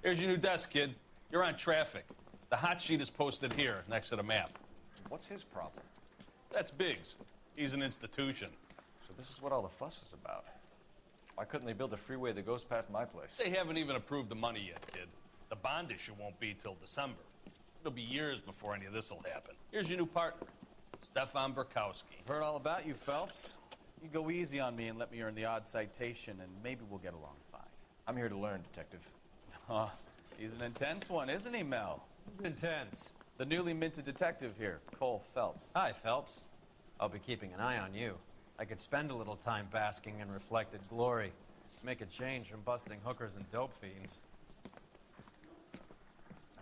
Here's your new desk, kid. You're on traffic. The hot sheet is posted here, next to the map. What's his problem? That's Biggs. He's an institution. So this is what all the fuss is about. Why couldn't they build a freeway that goes past my place? They haven't even approved the money yet, kid. The bond issue won't be till December. It'll be years before any of this will happen. Here's your new partner, Stefan Burkowski. Heard all about you, Phelps. You go easy on me and let me earn the odd citation, and maybe we'll get along fine. I'm here to learn, Detective. He's an intense one, isn't he, Mel? Intense. The newly minted detective here, Cole Phelps. Hi, Phelps. I'll be keeping an eye on you. I could spend a little time basking in reflected glory. Make a change from busting hookers and dope fiends.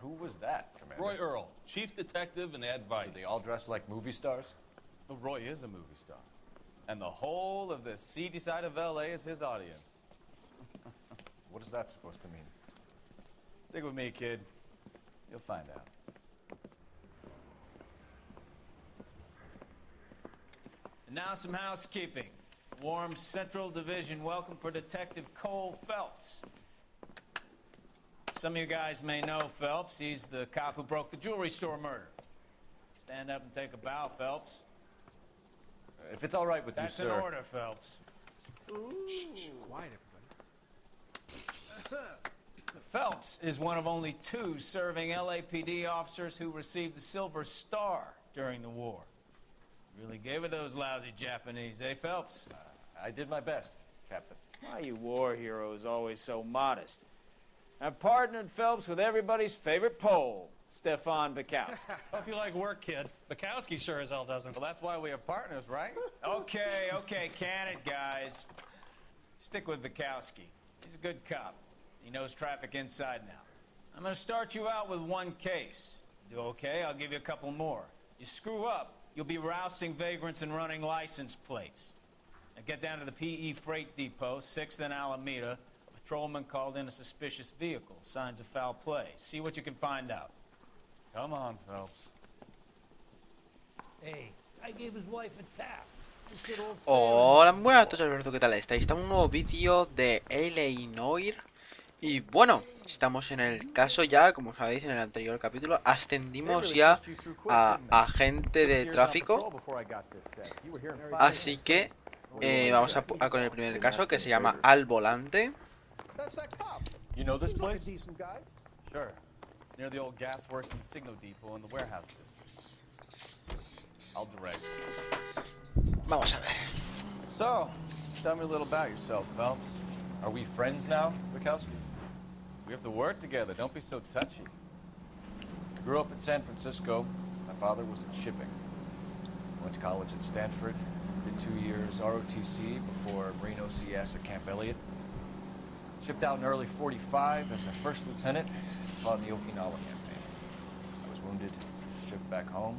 Who was that, Commander? Roy Earl, chief detective and advice. Do they all dress like movie stars? Well, Roy is a movie star. And the whole of the seedy side of L.A. is his audience. What is that supposed to mean? Stick with me, kid. You'll find out. And now some housekeeping. Warm Central Division welcome for Detective Cole Phelps. Some of you guys may know Phelps. He's the cop who broke the jewelry store murder. Stand up and take a bow, Phelps. If it's all right with That's you, sir. in order, Phelps. Shh, quiet, everybody. Phelps is one of only 2 serving LAPD officers who received the Silver Star during the war. Really gave it those lousy Japanese, eh, Phelps? I did my best, Captain. Why you war heroes always so modest? I've partnered Phelps with everybody's favorite Pole, Stefan Burkowski. Hope you like work, kid. Bukowski sure as hell doesn't. Well, that's why we have partners, right? Okay, can it, guys. Stick with Bukowski. He's a good cop. He knows traffic inside now. I'm going to start you out with 1 case. Do okay? I'll give you a couple more. You screw up, you'll be rousting vagrants and running license plates. Now get down to the PE Freight Depot, 6th and Alameda. A patrolman called in a suspicious vehicle. Signs of foul play. See what you can find out. Come on, Phelps. Hey, I gave his wife a tap. Hola, muy buenas a todos, Alberto, ¿qué tal estáis? Estamos en un nuevo vídeo de L.A.Noire. Y bueno, estamos en el caso ya, como sabéis en el anterior capítulo, ascendimos ya a agente de tráfico. Así que vamos a con el primer caso, que se llama Al Volante. You know this place? Sure. Near the old gas works and signal depot in the warehouse district. I'll direct. Vamos a ver. So, tell me a little about yourself, Phelps. Are we friends now, Bukowski? We have to work together. Don't be so touchy. Grew up in San Francisco. My father was in shipping. Went to college at Stanford. Did 2 years ROTC before Marine OCS at Camp Elliott. Shipped out in early '45 as a first lieutenant. Fought in the Okinawa campaign. I was wounded. Shipped back home.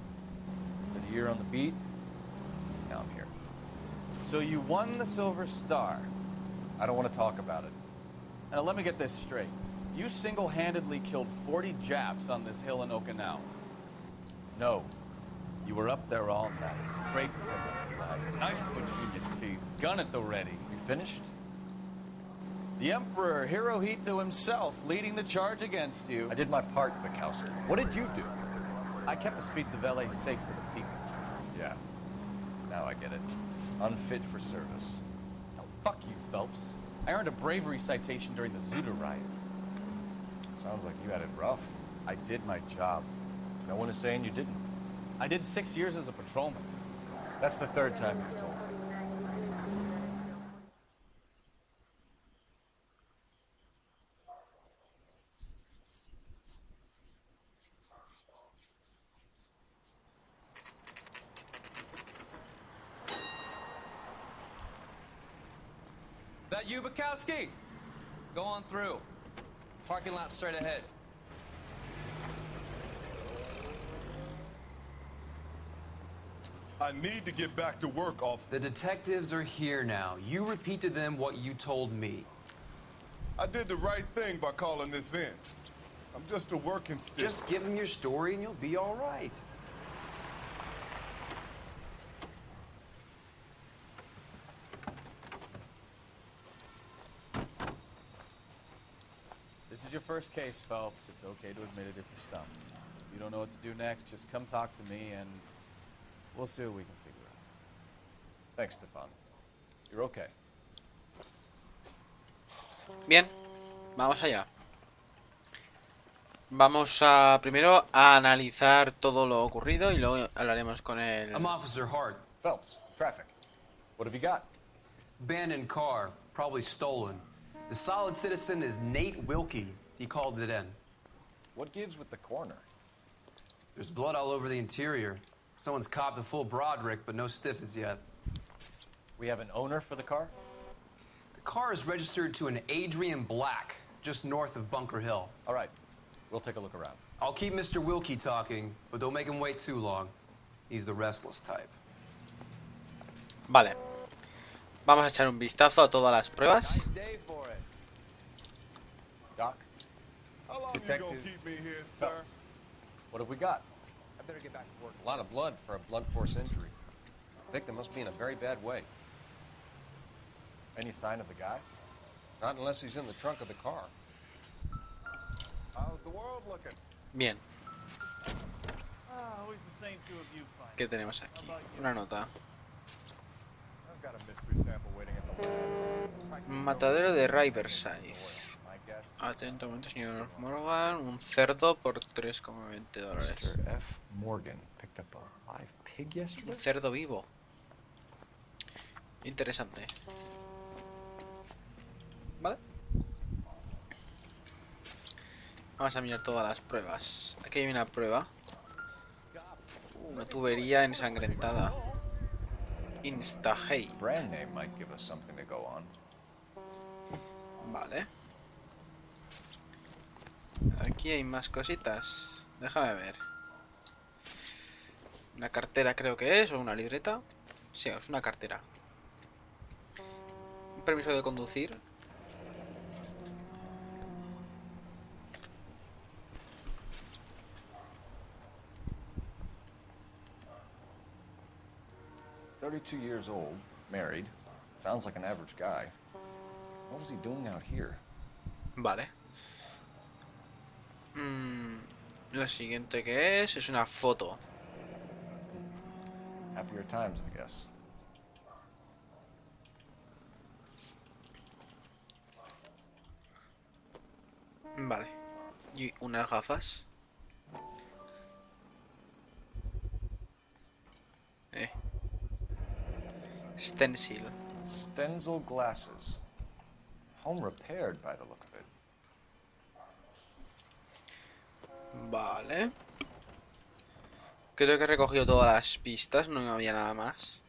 Did a year on the beat. Now I'm here. So you won the Silver Star. I don't want to talk about it. Now let me get this straight. You single-handedly killed 40 Japs on this hill in Okinawa. No. You were up there all night, draped in the flag, knife between your teeth, gun at the ready. You finished? The Emperor Hirohito himself leading the charge against you. I did my part, Bukowski. What did you do? I kept the streets of L.A. safe for the people. Yeah. Now I get it. Unfit for service. Oh, fuck you, Phelps. I earned a bravery citation during the Zuda riots. Sounds like you had it rough. I did my job. No one is saying you didn't. I did 6 years as a patrolman. That's the 3rd time you've told me. That you, Bukowski? Go on through. Parking lot straight ahead. I need to get back to work, officer. The detectives are here now. You repeat to them what you told me. I did the right thing by calling this in. I'm just a working stick. Just give them your story and you'll be all right. This is your first case, Phelps. It's okay to admit it if you're stumped. If you don't know what to do next, just come talk to me and we'll see what we can figure out. Thanks, Stefan. You're okay. Bien, vamos allá. Vamos a primero a analizar todo lo ocurrido y luego hablaremos con el... I'm Officer Hart. Phelps, traffic. What have you got? Abandoned car, probably stolen. The solid citizen is Nate Wilkie. He called it in. What gives with the corner? There's blood all over the interior. Someone's copped a full Broderick, but no stiff as yet. We have an owner for the car? The car is registered to an Adrian Black, just north of Bunker Hill. All right, we'll take a look around. I'll keep Mr. Wilkie talking, but don't make him wait too long. He's the restless type. Vale. Vamos a echar un vistazo a todas las pruebas. Nice day for it. Doc, How long Detective you gonna keep me here, sir? Phelps, what have we got? I better get back to work. A lot of blood for a blunt force injury. The victim must be in a very bad way. Any sign of the guy? Not unless he's in the trunk of the car. How's the world looking? Bien, Always the same two of you fighting. ¿qué tenemos aquí? Una nota. I've got a mystery sample waiting at the lab. Matadero de Riverside. My guess. Atentamente, señor Morgan. Un cerdo por $3,20. Mr. F. Morgan picked up a live pig Un yesterday? cerdo vivo. Interesante. Vale. Vamos a mirar todas las pruebas. Aquí hay una prueba. Una tubería ensangrentada. Insta-Hey. Brand name might give us something to go on. Vale. Aquí hay más cositas. Déjame ver. Una cartera creo que es, o una libreta. Sí, es una cartera. Un permiso de conducir. "32 years old, married. Sounds like an average guy. What was he doing out here?" Vale. Lo siguiente que es una foto. Happier times, I guess. Vale. Y unas gafas. Stencil. Stenzel glasses. Home repaired by the look of it. Vale. Creo que he recogido todas las pistas, no había nada más.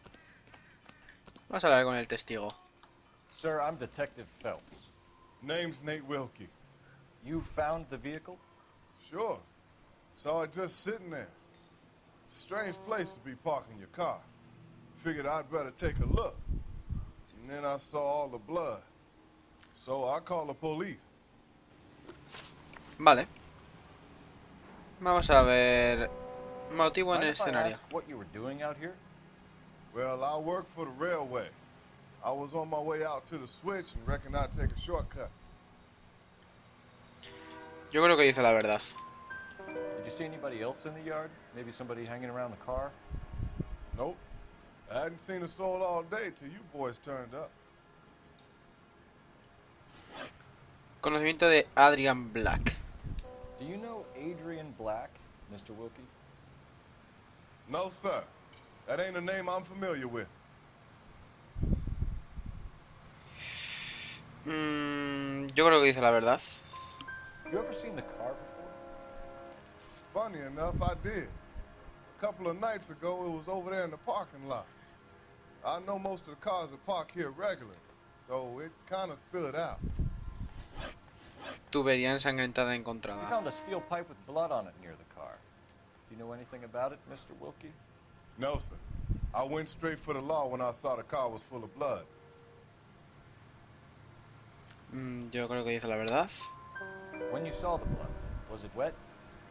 Vamos a hablar con el testigo. Sir, I'm Detective Phelps. Name's Nate Wilkie. You found the vehicle? Sure. Saw it just sitting there. Strange place to be parking your car. Figured I'd better take a look. And then I saw all the blood. So I called the police. Vale. Vamos a ver. Motivo en el Mind if I escenario. ask what you were doing out here? Well, I work for the railway. I was on my way out to the switch and reckoned I'd take a shortcut. Yo creo que dice la verdad. Did you see anybody else in the yard? Maybe somebody hanging around the car? Nope. I hadn't seen a soul all day till you boys turned up. Conocimiento de Adrian Black. Do you know Adrian Black, Mr. Wilkie? No, sir. That ain't a name I'm familiar with. Yo creo que dice la verdad. You ever seen the car before? Funny enough, I did. A couple of nights ago, it was over there in the parking lot. I know most of the cars are parked here regularly, so it kind of stood out. Tubería ensangrentada We encontrada. found a steel pipe with blood on it near the car. Do you know anything about it, Mr. Wilkie? No, sir. I went straight for the law when I saw the car was full of blood. Yo creo que dice la verdad. When you saw the blood, was it wet,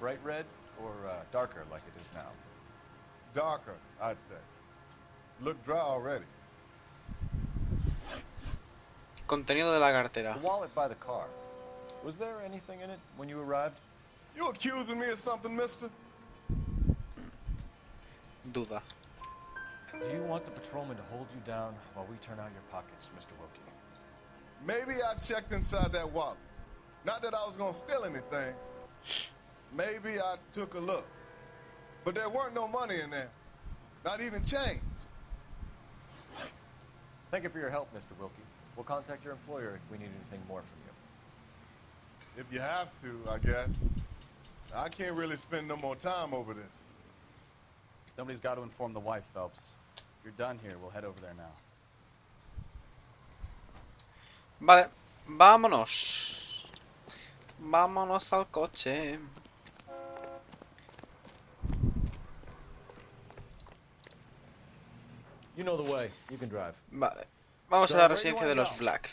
bright red, or darker like it is now? Darker, I'd say. Looked dry already. Contenido de la cartera. The wallet by the car. Was there anything in it when you arrived? You accusing me of something, mister? Duda. Do you want the patrolman to hold you down while we turn out your pockets, Mr. Wilkie? Maybe I checked inside that wallet. Not that I was gonna steal anything. Maybe I took a look. But there weren't no money in there. Not even change. Thank you for your help, Mr. Wilkie. We'll contact your employer if we need anything more from you. If you have to, I guess. I can't really spend no more time over this. Somebody's got to inform the wife, Phelps. If you're done here, we'll head over there now. Vale, vámonos. Vámonos al coche. You know the way. You can drive. Vale. Vamos a la residencia de los Black.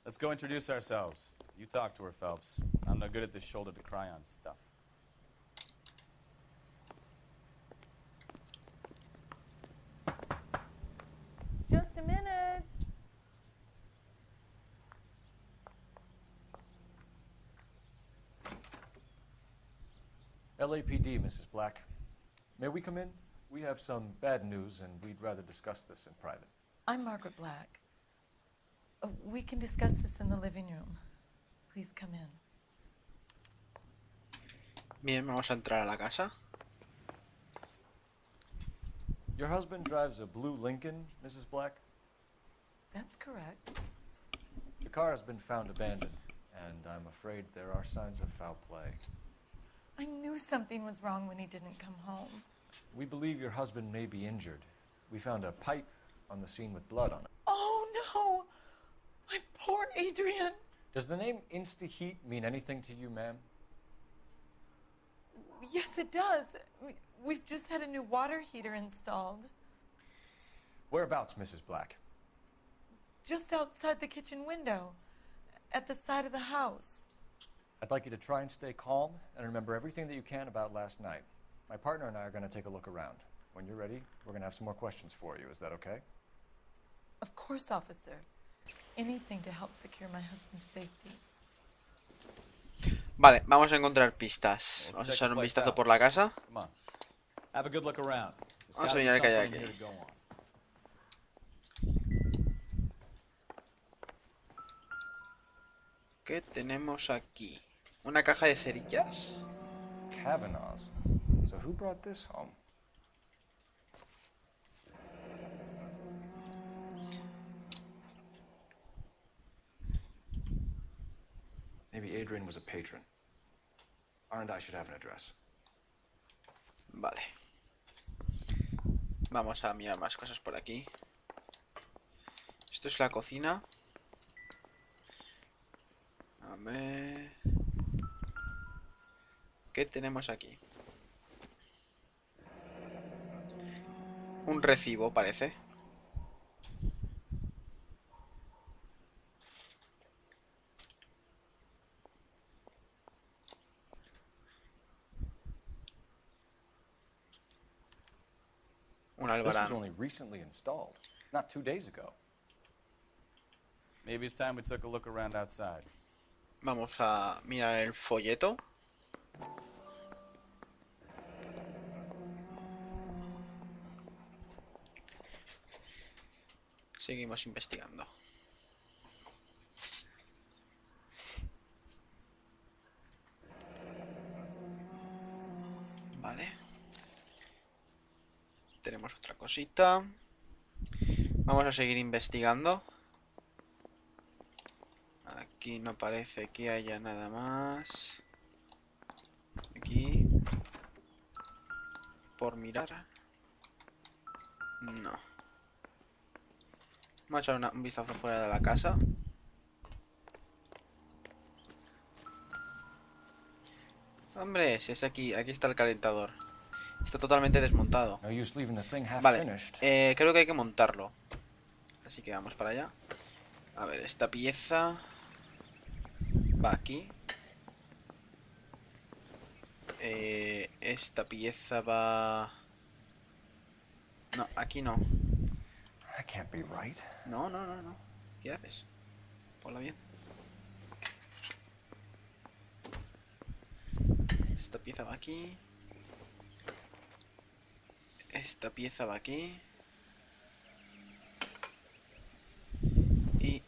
Let's go introduce ourselves. You talk to her, Phelps. I'm no good at this shoulder to cry on stuff. Just a minute. LAPD, Mrs. Black. May we come in? We have some bad news, and we'd rather discuss this in private. I'm Margaret Black. We can discuss this in the living room. Please come in. Bien, vamos a entrar a la casa. Your husband drives a blue Lincoln, Mrs. Black? That's correct. The car has been found abandoned, and I'm afraid there are signs of foul play. I knew something was wrong when he didn't come home. We believe your husband may be injured. We found a pipe on the scene with blood on it. Oh, no! My poor Adrian! Does the name Insta-Heat mean anything to you, ma'am? Yes, it does. We've just had a new water heater installed. Whereabouts, Mrs. Black? Just outside the kitchen window, at the side of the house. I'd like you to try and stay calm and remember everything that you can about last night. My partner and I are going to take a look around. When you're ready, we're going to have some more questions for you. Is that okay? Of course, officer. Anything to help secure my husband's safety. Vale, vamos a encontrar pistas. Vamos a echar un vistazo por la casa. Come on. Have a good look around. Vamos a mirar qué hay aquí. ¿Qué tenemos aquí? Una caja de cerillas. Kavanaugh's. So who brought this home? Maybe Adrian was a patron. R&I should have an address. Vale. Vamos a mirar más cosas por aquí. Esto es la cocina. A ver... ¿Qué tenemos aquí? Un recibo, parece. Un This was albarán. only recently installed, not 2 days ago. Maybe it's time we took a look around outside. Vamos a mirar el folleto. Seguimos investigando. Vale. Tenemos otra cosita. Vamos a seguir investigando. Aquí no parece que haya nada más. Aquí. Por mirar. No. Vamos a echar un vistazo fuera de la casa. Hombre, si es aquí está el calentador. Está totalmente desmontado. Vale, creo que hay que montarlo. Así que vamos para allá. A ver, esta pieza va aquí. Esta pieza va... No, aquí no. No, no, no, no. ¿Qué haces? Ponla bien. Esta pieza va aquí. Esta pieza va aquí. Y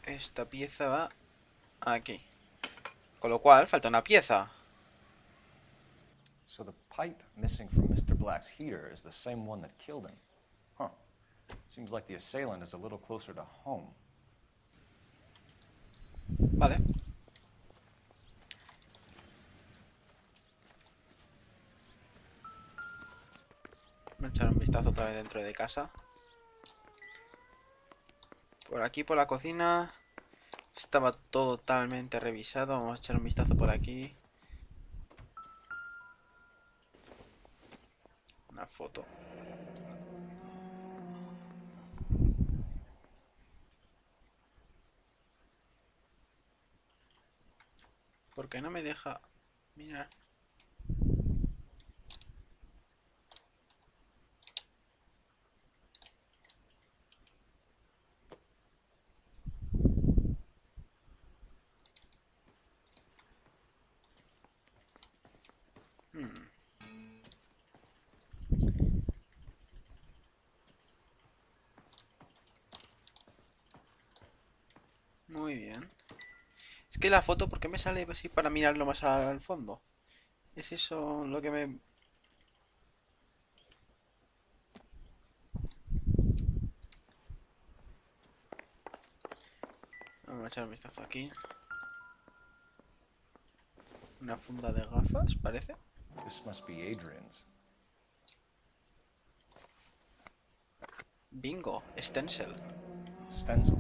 esta pieza va aquí. Con lo cual, falta una pieza. So the pipe missing from Mr. Black's heater is the same one that killed him. Huh. Seems like the assailant is a little closer to home. Vale. Voy a echar un vistazo otra vez dentro de casa. Por aquí, por la cocina, estaba totalmente revisado. Vamos a echar un vistazo por aquí. Una foto. ¿Por qué no me deja mirar? Muy bien. Es que la foto, ¿por qué me sale así para mirarlo más al fondo? ¿Es eso lo que me...? Vamos a echar un vistazo aquí. Una funda de gafas, parece. This must be Adrian's. Bingo, stencil. Stencil.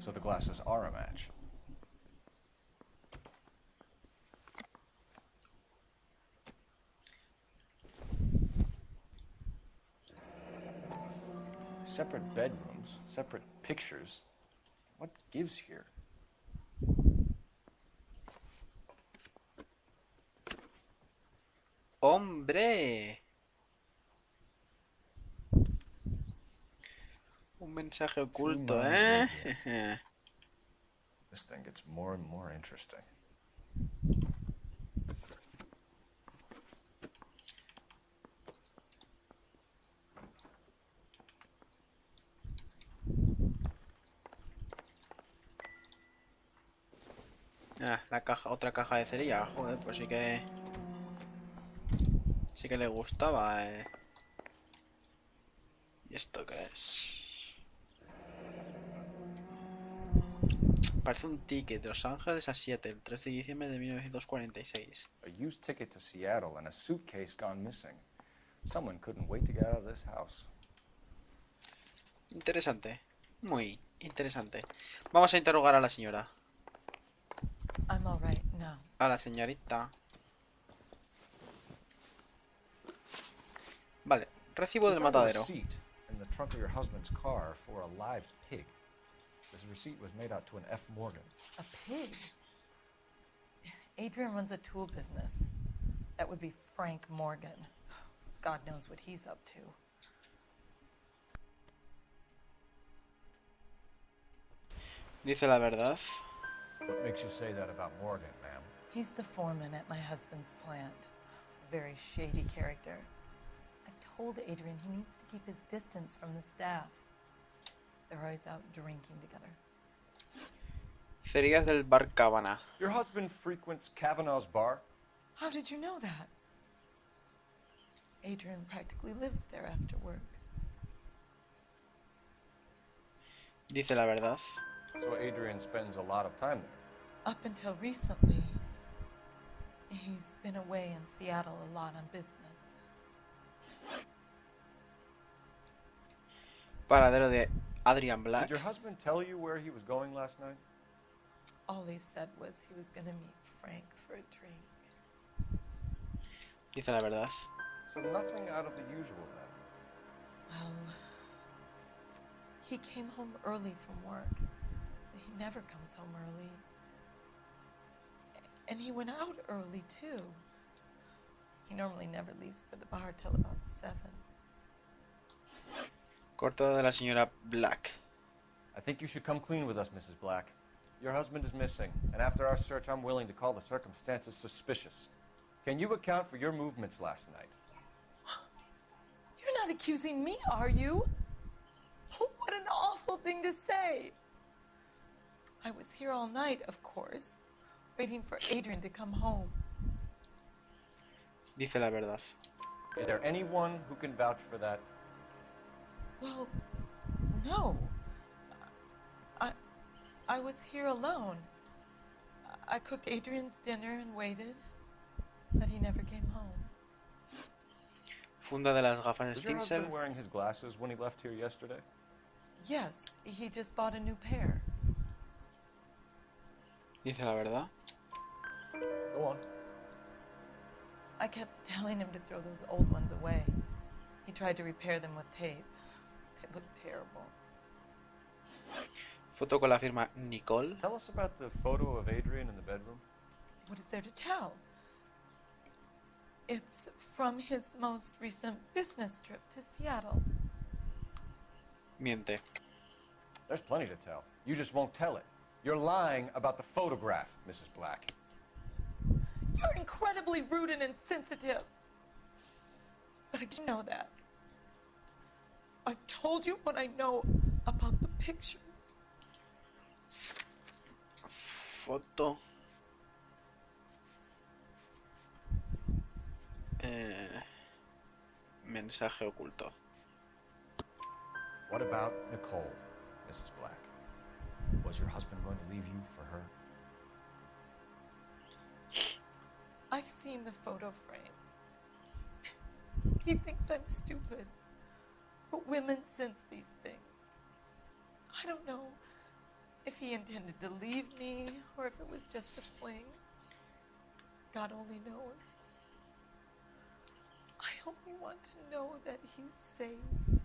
So the glasses are a match. Separate bedrooms, separate pictures. What gives here? ¡Hombre! Un mensaje oculto, ¿eh? This thing gets more and more interesting. Ah, la caja, otra caja de cerilla. Joder, pues sí que... Sí que le gustaba, ¿Y esto qué es? Parece un ticket de Los Ángeles a Seattle, el 3 de diciembre de 1946. A used ticket to Seattle and a suitcase gone missing. Someone couldn't wait to get out of this house. Interesante. Muy interesante. Vamos a interrogar a la señora. I'm all right now. A la señorita. Vale, recibo del matadero. Receipt in the trunk of your husband's car for a live pig. This receipt was made out to an F. Morgan. A pig? Adrian runs a tool business. That would be Frank Morgan. God knows what he's up to. Dice la verdad. What makes you say that about Morgan, ma'am? He's the foreman at my husband's plant. A very shady character. I've told Adrian he needs to keep his distance from the staff. They're always out drinking together. Cerillas del bar Cabana. Your husband frequents Kavanaugh's bar? How did you know that? Adrian practically lives there after work. Dice la verdad. So Adrian spends a lot of time there. Up until recently, he's been away in Seattle a lot on business. Paradero de Adrian Black. Did your husband tell you where he was going last night? All he said was he was gonna meet Frank for a drink. Dice la verdad. So nothing out of the usual then. Well, he came home early from work. He never comes home early. And he went out early, too. He normally never leaves for the bar till about 7. Cortada de la señora Black. I think you should come clean with us, Mrs. Black. Your husband is missing, and after our search, I'm willing to call the circumstances suspicious. Can you account for your movements last night? You're not accusing me, are you? What an awful thing to say. I was here all night, of course, waiting for Adrian to come home. Dice la verdad. Is there anyone who can vouch for that? Well, no. I was here alone. I cooked Adrian's dinner and waited, but he never came home. Funda de las gafas Was your Stinsel. husband wearing his glasses when he left here yesterday? Yes, he just bought a new pair. Dice la verdad. Go on. I kept telling him to throw those old ones away. He tried to repair them with tape. They looked terrible. Foto con la firma Nicole. Tell us about the photo of Adrian in the bedroom. What is there to tell? It's from his most recent business trip to Seattle. Miente. There's plenty to tell. You just won't tell it. You're lying about the photograph, Mrs. Black. You're incredibly rude and insensitive. But I didn't know that. I've told you what I know about the picture. Foto. Mensaje oculto. What about Nicole, Mrs. Black? Was your husband going to leave you for her? I've seen the photo frame. He thinks I'm stupid. But women sense these things. I don't know if he intended to leave me or if it was just a fling. God only knows. I only want to know that he's safe.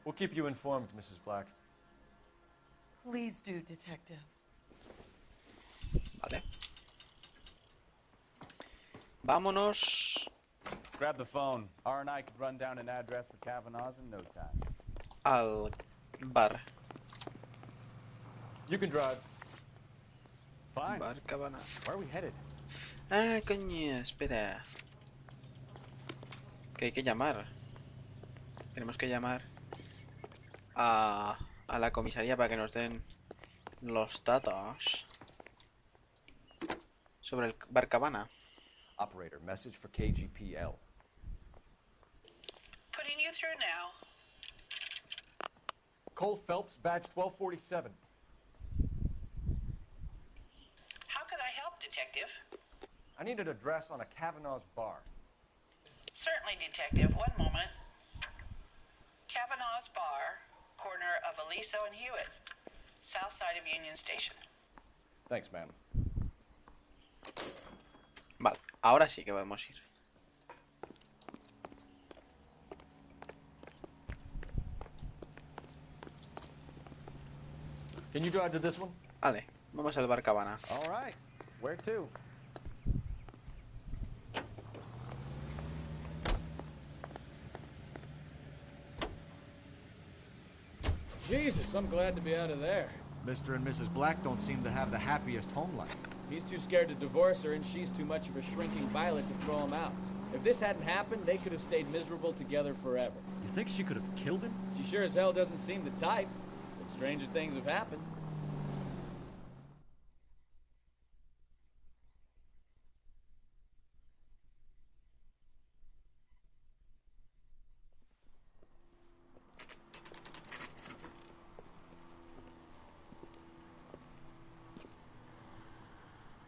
We'll keep you informed, Mrs. Black. Please do, Detective. Vale. Vámonos Grab the phone. R and I could run down an address for Kavanaugh's in no time. al bar. You can drive. Fine. Bar Cabana. Where are we headed? Ah, coño, espera. Que hay que llamar. Tenemos que llamar a la comisaría para que nos den los datos sobre el bar Cabana. Operator, message for KGPL. Putting you through now. Cole Phelps, badge 1247. How could I help, Detective? I need an address on a Kavanaugh's bar. Certainly, Detective. One moment. Kavanaugh's Bar, corner of Aliso and Hewitt, south side of Union Station. Thanks, ma'am. Vale, ahora sí que podemos ir. Can you drive to this one? Vale, vamos al bar Cabana. All right. Where to? Jesus, I'm glad to be out of there. Mr. and Mrs. Black don't seem to have the happiest home life. He's too scared to divorce her, and she's too much of a shrinking violet to throw him out. If this hadn't happened, they could have stayed miserable together forever. You think she could have killed him? She sure as hell doesn't seem the type, but stranger things have happened.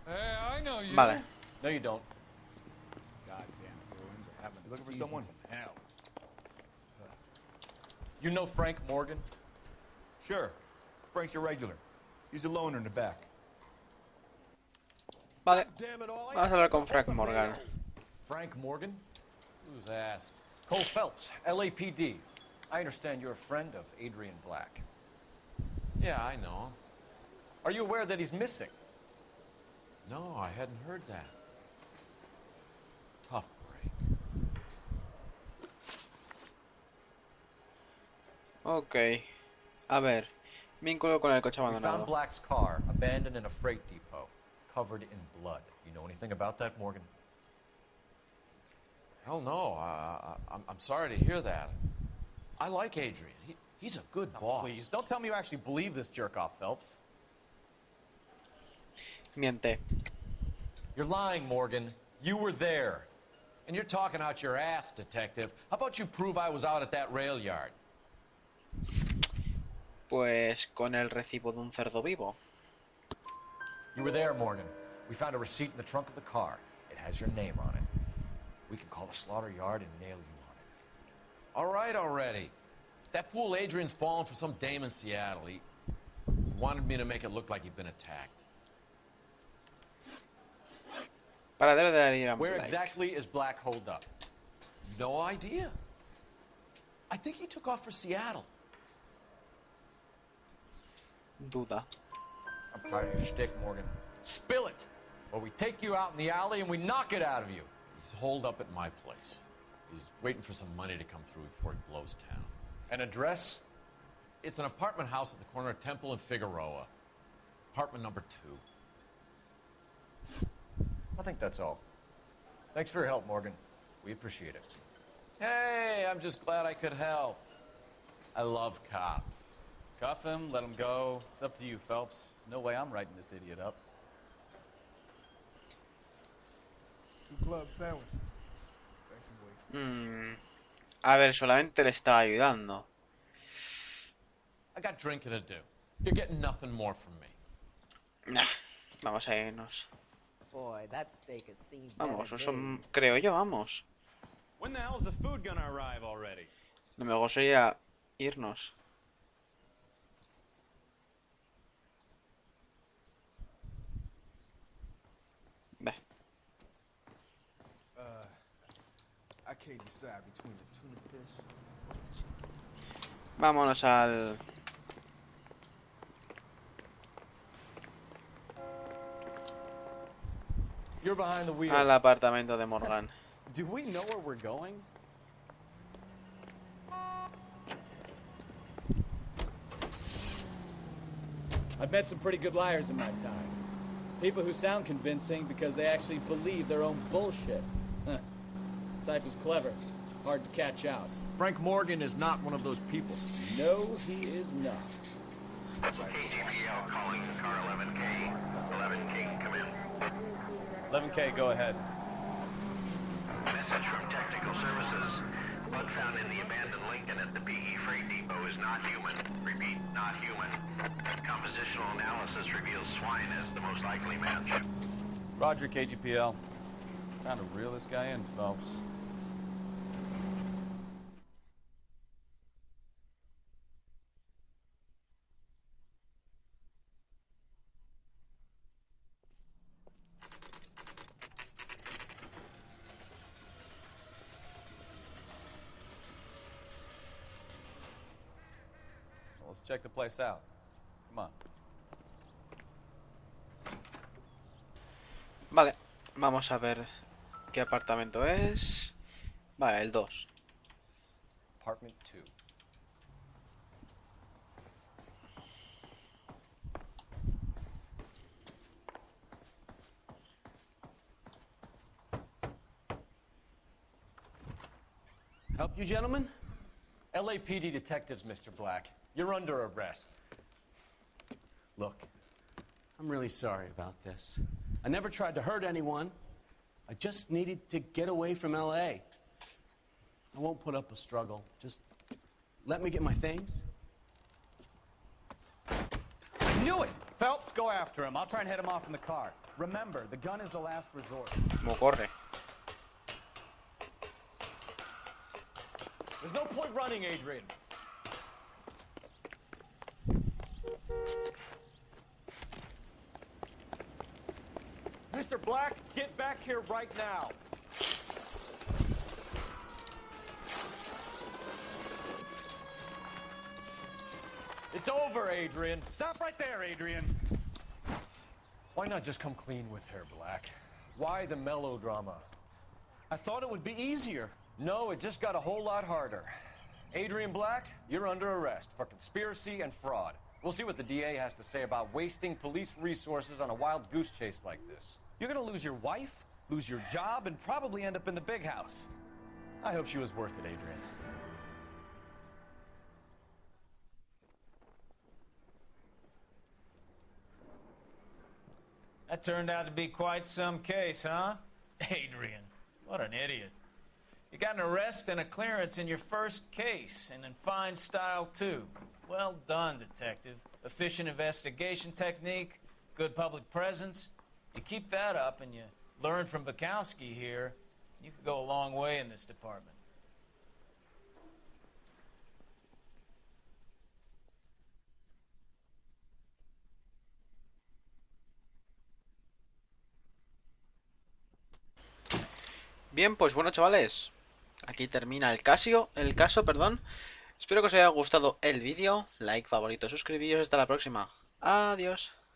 Hey, I know you. Vale. No, you don't. Goddamn ruins are having Looking for someone? Hell. You know Frank Morgan? Sure. Frank's a regular. He's a loner in the back. Vale. Vamos a hablar con Frank Morgan. Frank Morgan? Who's asked? Cole Phelps, LAPD. I understand you're a friend of Adrian Black. Yeah, I know. Are you aware that he's missing? No, I hadn't heard that. Tough break. Ok. A ver. Vínculo con el coche We found abandonado. Black's car abandoned in a freight depot, covered in blood. You know anything about that, Morgan? Hell no. I'm sorry to hear that. I like Adrian. He's a good boss. Please, don't tell me you actually believe this jerk-off, Phelps. Miente. You're lying, Morgan. You were there. And you're talking out your ass, detective. How about you prove I was out at that rail yard? Pues con el recibo de un cerdo vivo. You were there, Morgan. We found a receipt in the trunk of the car. It has your name on it. We can call the slaughter yard and nail you on it. All right already. That fool Adrian's fallen for some dame in Seattle. He wanted me to make it look like he'd been attacked. Paradero de Adrian Where Black. exactly is Black holed up? No idea. I think he took off for Seattle. Duda. I'm tired of your shtick, Morgan. Spill it, or we take you out in the alley and we knock it out of you. He's holed up at my place. He's waiting for some money to come through before he blows town. An address? It's an apartment house at the corner of Temple and Figueroa. Apartment number 2. I think that's all. Thanks for your help, Morgan. We appreciate it. Hey, I'm just glad I could help. I love cops. Cuff him, let him go. It's up to you, Phelps. There's no way I'm writing this idiot up. 2 club sandwiches. A ver, solamente le está ayudando. I got drinking to do. You're getting nothing more from me. Nah, vamos a irnos. Boy, that steak has seen Vamos, better eso days. creo yo, vamos. When the hell's the food gonna arrive already? Lo mejor sería irnos. Ve. I can't decide between the tuna fish. Vámonos al... You're behind the wheel. al apartamento de Morgan. Do we know where we're going? I've met some pretty good liars in my time. People who sound convincing because they actually believe their own bullshit. Huh. Type is clever. Hard to catch out. Frank Morgan is not one of those people. No, he is not. KGPL calling car 11K. 11K, come in. 11K, go ahead. Message from Technical Services. Blood found in the abandoned Lincoln at the PE Freight Depot is not human. Repeat, not human. Compositional analysis reveals swine as the most likely match. Roger, KGPL. Time to reel this guy in, Phelps. Let's check the place out. Come on. Vale, vamos a ver qué apartamento es. Vale, el 2. Apartment 2. Help you, gentlemen? LAPD detectives, Mr. Black. You're under arrest. Look, I'm really sorry about this. I never tried to hurt anyone. I just needed to get away from L.A. I won't put up a struggle. Just let me get my things. I knew it! Phelps, go after him. I'll try and head him off in the car. Remember, the gun is the last resort. Como corre. There's no point running, Adrian. Mr. Black, get back here right now. It's over, Adrian. Stop right there, Adrian. Why not just come clean with her, Black? Why the melodrama? I thought it would be easier. No, it just got a whole lot harder. Adrian Black, you're under arrest for conspiracy and fraud. We'll see what the DA has to say about wasting police resources on a wild goose chase like this. You're gonna lose your wife, lose your job, and probably end up in the big house. I hope she was worth it, Adrian. That turned out to be quite some case, huh? Adrian, what an idiot. You got an arrest and a clearance in your first case, and in fine style, too. Well done, detective. Efficient investigation technique, good public presence. You keep that up and you learn from Bukowski here, you could go a long way in this department. Bien, pues bueno, chavales, aquí termina el caso, perdón. Espero que os haya gustado el vídeo. Like, favorito, suscribíos. Hasta la próxima. Adiós.